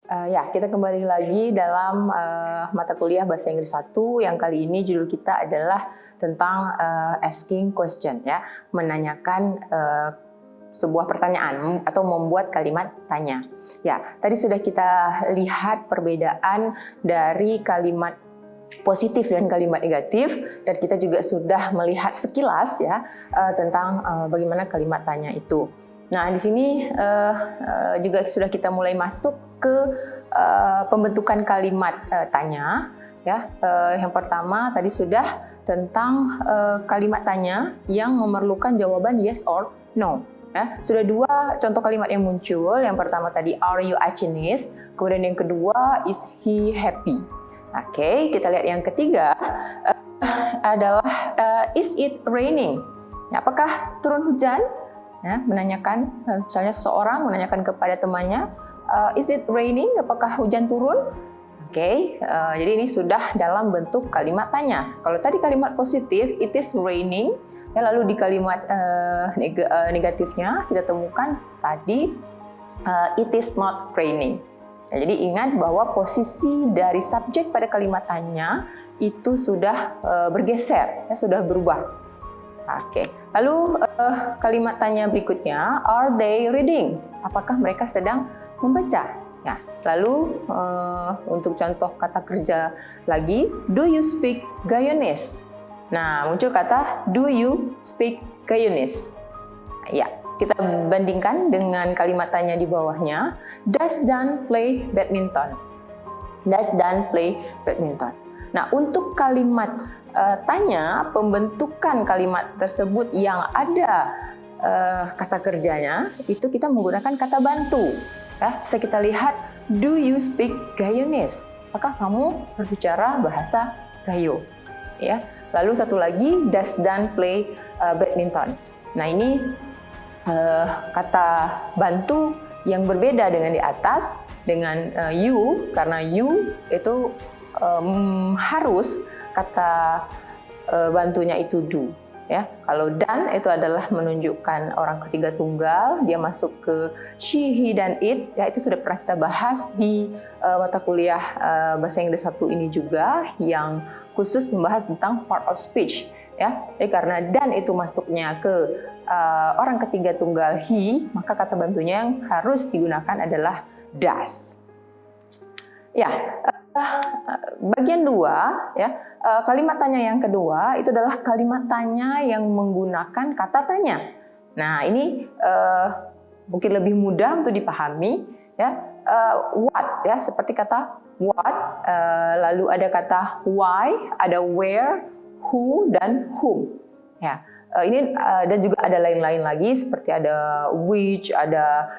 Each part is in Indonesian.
Ya, kita kembali lagi dalam mata kuliah Bahasa Inggris 1 yang kali ini judul kita adalah tentang asking question, ya, menanyakan sebuah pertanyaan atau membuat kalimat tanya. Ya, tadi sudah kita lihat perbedaan dari kalimat positif dan kalimat negatif, dan kita juga sudah melihat sekilas ya tentang bagaimana kalimat tanya itu. Nah, di sini juga sudah kita mulai masuk ke pembentukan kalimat tanya. Ya, yang pertama tadi sudah tentang kalimat tanya yang memerlukan jawaban yes or no. Ya, sudah dua contoh kalimat yang muncul. Yang pertama tadi are you a Chinese, kemudian yang kedua is he happy. Oke, kita lihat yang ketiga adalah is it raining. Ya, apakah turun hujan? Ya, menanyakan, misalnya seseorang menanyakan kepada temannya, is it raining? Apakah hujan turun? Oke, jadi ini sudah dalam bentuk kalimat tanya. Kalau tadi kalimat positif, it is raining. Ya, lalu di kalimat negatifnya kita temukan tadi it is not raining. Ya, jadi ingat bahwa posisi dari subjek pada kalimat tanya itu sudah bergeser, ya, sudah berubah. Oke, lalu kalimat tanya berikutnya, are they reading? Apakah mereka sedang membaca? Ya, lalu untuk contoh kata kerja lagi, do you speak Guyanese? Nah, muncul kata do you speak Guyanese? Ya, kita bandingkan dengan kalimat tanya di bawahnya, does Dan play badminton? Does Dan play badminton? Nah, untuk kalimat tanya, pembentukan kalimat tersebut yang ada kata kerjanya, itu kita menggunakan kata bantu. Ya, bisa kita lihat, do you speak Guyanese? Apakah kamu berbicara bahasa Gayo? Ya, lalu satu lagi, does Dan play badminton? Nah, ini kata bantu yang berbeda dengan di atas, dengan you, karena you itu harus kata bantunya itu do. Ya, kalau dan itu adalah menunjukkan orang ketiga tunggal, dia masuk ke she, he, dan it. Ya, itu sudah pernah kita bahas di mata kuliah Bahasa Inggris 1 ini juga, yang khusus membahas tentang part of speech. Ya, jadi karena dan itu masuknya ke orang ketiga tunggal he, maka kata bantunya yang harus digunakan adalah does. Ya, bagian 2, ya, kalimat tanya yang kedua itu adalah kalimat tanya yang menggunakan kata tanya. Nah, ini mungkin lebih mudah untuk dipahami, ya. What, ya, seperti kata what, lalu ada kata why, ada where, who, dan whom. Ya, ini dan juga ada lain-lain lagi seperti ada which, ada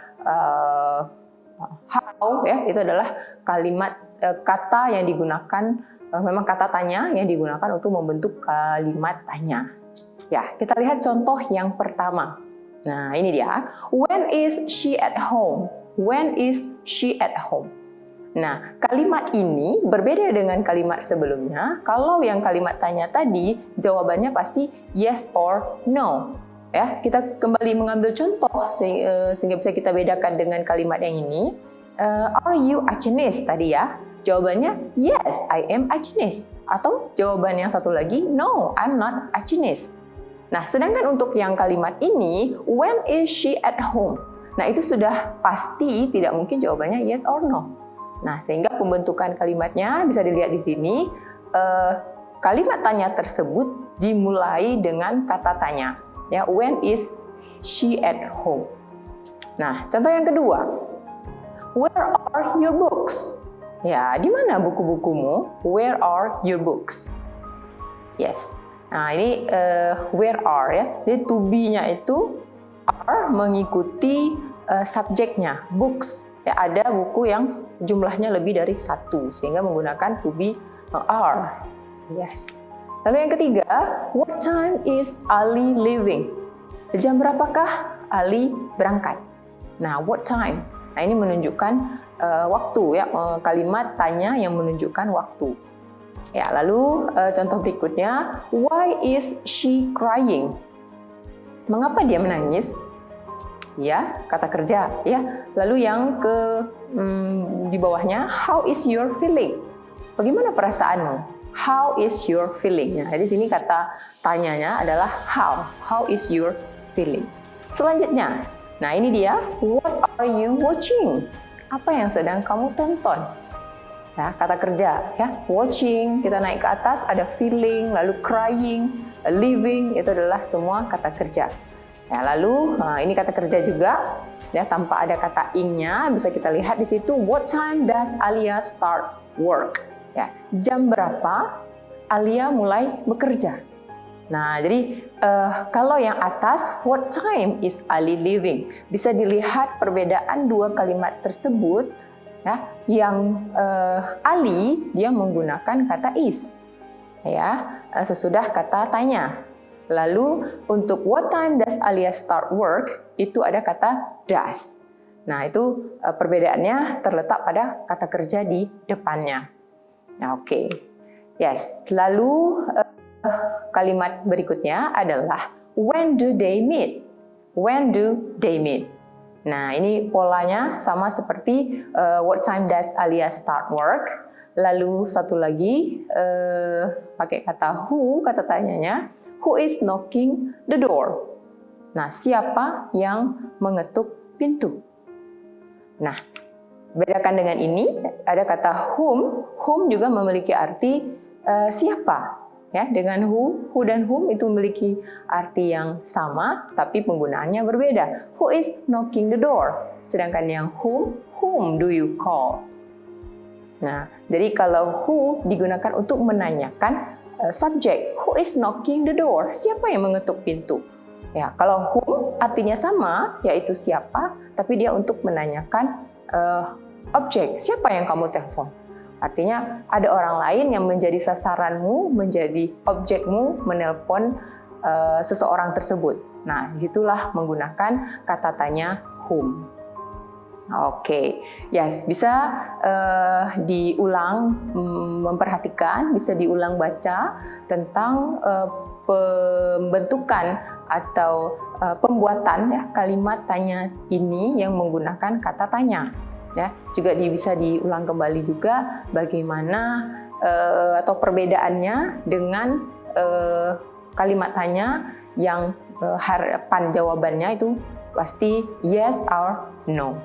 how, ya, itu adalah kalimat kata yang digunakan, memang kata tanya yang digunakan untuk membentuk kalimat tanya. Ya, kita lihat contoh yang pertama. Nah, ini dia. When is she at home? When is she at home? Nah, kalimat ini berbeda dengan kalimat sebelumnya. Kalau yang kalimat tanya tadi, jawabannya pasti yes or no. Ya, kita kembali mengambil contoh sehingga bisa kita bedakan dengan kalimat yang ini. Are you a Chinese tadi, ya? Jawabannya yes, I am a Chinese. Atau jawaban yang satu lagi, no, I'm not a Chinese. Nah, sedangkan untuk yang kalimat ini, when is she at home? Nah, itu sudah pasti tidak mungkin jawabannya yes or no. Nah, sehingga pembentukan kalimatnya bisa dilihat di sini. Kalimat tanya tersebut dimulai dengan kata tanya. Ya, when is she at home? Nah, contoh yang kedua, where are your books? Ya, di mana buku-bukumu? Where are your books? Yes. Nah, ini where are, ya. Jadi to be-nya itu are mengikuti subjeknya, books. Ya, ada buku yang jumlahnya lebih dari 1 sehingga menggunakan to be are. Yes. Lalu yang ketiga, what time is Ali leaving? Jam berapakah Ali berangkat? Nah, what time? Nah, ini menunjukkan waktu, ya, kalimat tanya yang menunjukkan waktu. Ya, lalu contoh berikutnya, why is she crying? Mengapa dia menangis? Ya, kata kerja, ya. Lalu yang di bawahnya, how is your feeling? Bagaimana perasaanmu? How is your feeling? Nah, di sini kata tanyanya adalah how. How is your feeling? Selanjutnya, nah ini dia, what are you watching? Apa yang sedang kamu tonton? Ya, kata kerja, ya, watching, kita naik ke atas, ada feeling, lalu crying, living, itu adalah semua kata kerja. Ya, lalu ini kata kerja juga, ya, tanpa ada kata ing-nya, bisa kita lihat di situ, what time does Alia start work? Ya, jam berapa Alia mulai bekerja? Nah, jadi kalau yang atas, what time is Ali leaving? Bisa dilihat perbedaan dua kalimat tersebut. Ya, yang Ali dia menggunakan kata is, ya, sesudah kata tanya. Lalu untuk what time does Alia start work itu ada kata does. Nah, itu perbedaannya terletak pada kata kerja di depannya. Nah, oke. Yes, lalu kalimat berikutnya adalah when do they meet? When do they meet? Nah, ini polanya sama seperti what time does Alia start work? Lalu satu lagi pakai kata who, kata tanyanya, who is knocking the door? Nah, siapa yang mengetuk pintu? Nah, bedakan dengan ini, ada kata whom juga memiliki arti siapa. Ya, dengan who dan whom itu memiliki arti yang sama, tapi penggunaannya berbeda. Who is knocking the door? Sedangkan yang whom do you call? Nah, jadi kalau who digunakan untuk menanyakan subjek, who is knocking the door? Siapa yang mengetuk pintu? Ya, kalau whom artinya sama, yaitu siapa, tapi dia untuk menanyakan objek, siapa yang kamu telepon? Artinya ada orang lain yang menjadi sasaranmu, menjadi objekmu menelpon seseorang tersebut. Nah, disitulah menggunakan kata tanya whom. Oke, yes, bisa diulang memperhatikan, bisa diulang baca tentang pembentukan atau pembuatan ya, kalimat tanya ini yang menggunakan kata tanya. Ya, juga bisa diulang kembali juga bagaimana atau perbedaannya dengan kalimat tanya yang harapan jawabannya itu pasti yes or no.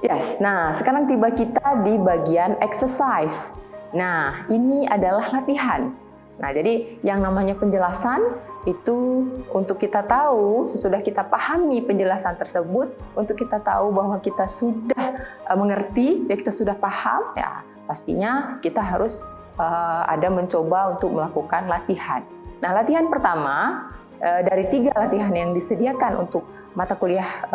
Yes, nah sekarang tiba kita di bagian exercise. Nah, ini adalah latihan. Nah, jadi yang namanya penjelasan itu untuk kita tahu, sesudah kita pahami penjelasan tersebut, untuk kita tahu bahwa kita sudah mengerti, ya kita sudah paham, ya pastinya kita harus ada mencoba untuk melakukan latihan. Nah, latihan pertama dari 3 latihan yang disediakan untuk mata kuliah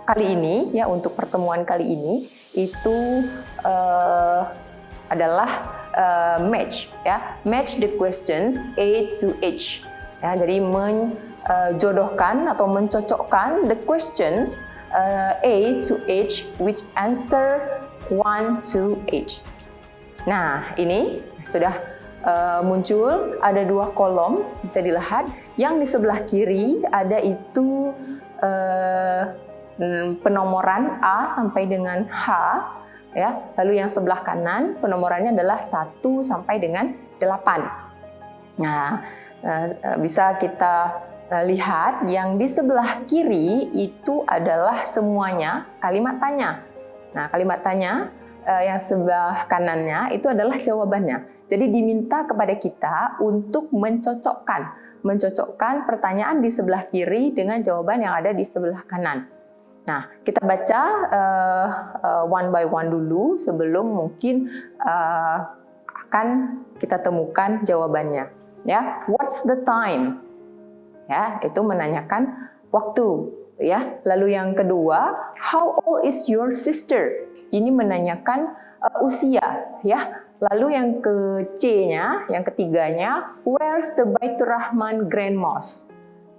kali ini, ya untuk pertemuan kali ini, itu adalah match, ya, match the questions A to H. Ya, jadi menjodohkan atau mencocokkan the questions A to H which answer 1 to H. Nah, ini sudah muncul, ada 2 kolom bisa dilihat. Yang di sebelah kiri ada itu penomoran A sampai dengan H, ya. Lalu yang sebelah kanan penomorannya adalah 1 sampai dengan 8. Nah, bisa kita lihat yang di sebelah kiri itu adalah semuanya kalimat tanya. Nah, kalimat tanya yang sebelah kanannya itu adalah jawabannya. Jadi diminta kepada kita untuk mencocokkan pertanyaan di sebelah kiri dengan jawaban yang ada di sebelah kanan. Nah, kita baca one by one dulu sebelum mungkin akan kita temukan jawabannya. Ya, what's the time? Ya, itu menanyakan waktu. Ya, lalu yang kedua, how old is your sister? Ini menanyakan usia. Ya, lalu yang ke C-nya, yang ketiganya, where's the Baitur Rahman Grand Mosque?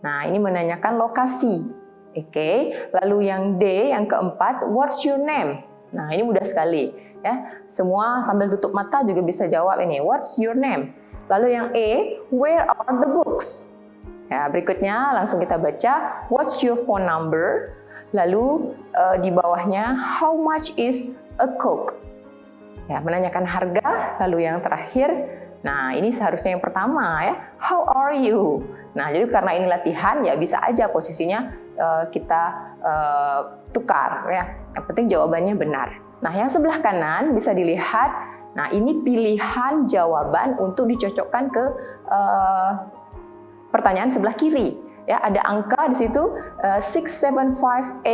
Nah, ini menanyakan lokasi. Oke, lalu yang D, yang keempat, what's your name? Nah, ini mudah sekali, ya. Semua sambil tutup mata juga bisa jawab ini, what's your name? Lalu yang E, where are the books? Ya, berikutnya langsung kita baca, what's your phone number? Lalu di bawahnya, how much is a Coke? Ya, menanyakan harga. Lalu yang terakhir, nah ini seharusnya yang pertama ya, how are you? Nah, jadi karena ini latihan ya bisa aja posisinya kita tukar ya. Yang penting jawabannya benar. Nah, yang sebelah kanan bisa dilihat, nah ini pilihan jawaban untuk dicocokkan ke pertanyaan sebelah kiri. Ya, ada angka di situ 675867564.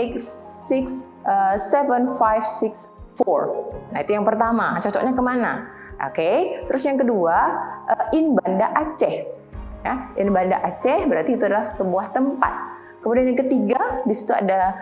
Nah, itu yang pertama. Cocoknya kemana? Oke. Terus yang kedua, in Banda Aceh. Ya, in Banda Aceh berarti itu adalah sebuah tempat. Kemudian yang ketiga, di situ ada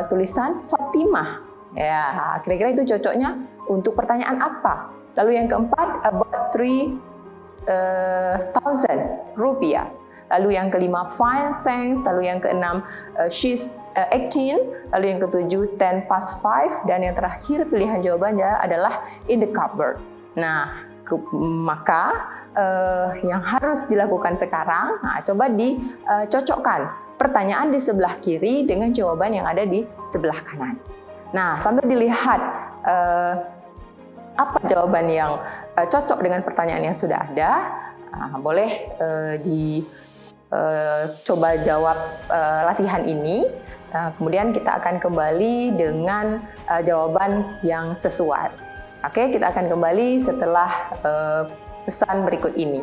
tulisan Fatimah. Ya, kira-kira itu cocoknya untuk pertanyaan apa? Lalu yang keempat, about 3,000 rupiah. Lalu yang kelima, fine, thanks. Lalu yang keenam, she's 18. Lalu yang ketujuh, 5:10. Dan yang terakhir pilihan jawabannya adalah in the cupboard. Nah, maka yang harus dilakukan sekarang, nah, coba dicocokkan pertanyaan di sebelah kiri dengan jawaban yang ada di sebelah kanan. Nah, sambil dilihat apa jawaban yang cocok dengan pertanyaan yang sudah ada, boleh coba jawab latihan ini. Kemudian kita akan kembali dengan jawaban yang sesuai. Oke, kita akan kembali setelah pesan berikut ini.